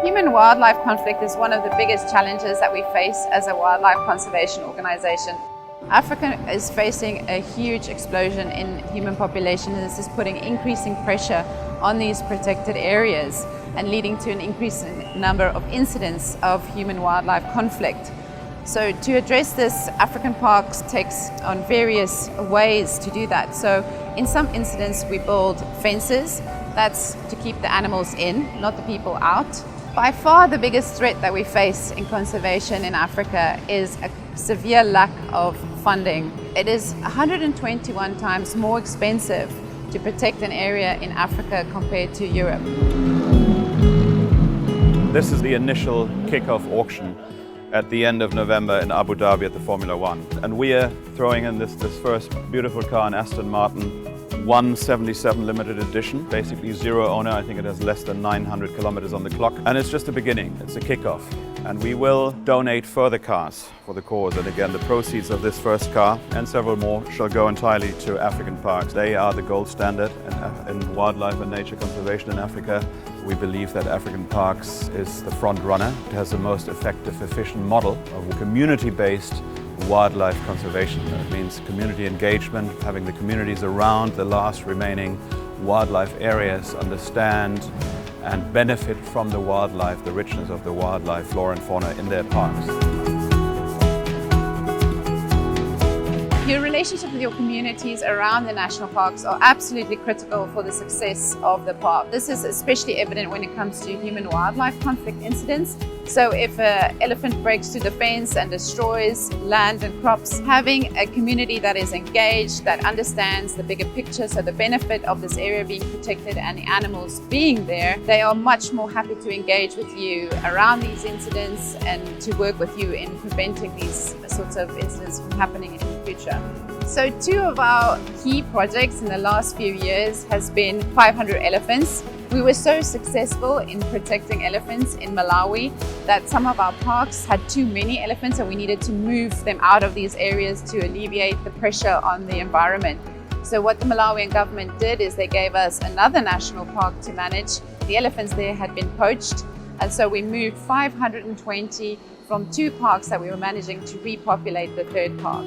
Human-wildlife conflict is one of the biggest challenges that we face as a wildlife conservation organization. Africa is facing a huge explosion in human population, and this is putting increasing pressure on these protected areas and leading to an increasing number of incidents of human-wildlife conflict. So to address this, African Parks takes on various ways to do that. So in some incidents we build fences. That's to keep the animals in, not the people out. By far the biggest threat that we face in conservation in Africa is a severe lack of funding. It is 121 times more expensive to protect an area in Africa compared to Europe. This is the initial kick-off auction at the end of November in Abu Dhabi at the Formula One. And we are throwing in this first beautiful car, an Aston Martin One-77 limited edition, basically zero owner. I think it has less than 900 kilometers on the clock. And it's just a beginning, it's a kickoff. And we will donate further cars for the cause. And again, the proceeds of this first car and several more shall go entirely to African parks. They are the gold standard in wildlife and nature conservation in Africa. We believe that African parks is the front runner. It has the most effective, efficient model of community-based wildlife conservation. That means community engagement, having the communities around the last remaining wildlife areas understand and benefit from the wildlife, the richness of the wildlife, flora and fauna in their parks. Your relationship with your communities around the national parks are absolutely critical for the success of the park. This is especially evident when it comes to human-wildlife conflict incidents. So if an elephant breaks through the fence and destroys land and crops, having a community that is engaged, that understands the bigger picture, so the benefit of this area being protected and the animals being there, they are much more happy to engage with you around these incidents and to work with you in preventing these sorts of incidents from happening in the future. So two of our key projects in the last few years has been 500 elephants. We were so successful in protecting elephants in Malawi that some of our parks had too many elephants and we needed to move them out of these areas to alleviate the pressure on the environment. So what the Malawian government did is they gave us another national park to manage. The elephants there had been poached, and so we moved 520 from two parks that we were managing to repopulate the third park.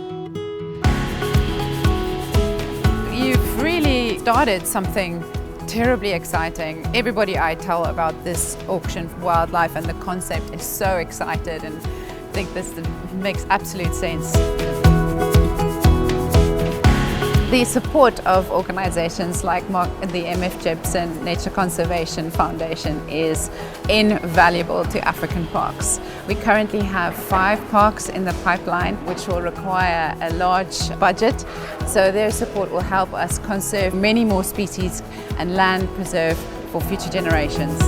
You've really started something terribly exciting. Everybody I tell about this Auction4WIldlife and the concept is so excited and think this makes absolute sense. The support of organizations like the MF Jebsen Nature Conservation Foundation is invaluable to African parks. We currently have 5 parks in the pipeline which will require a large budget, so their support will help us conserve many more species and land preserve for future generations.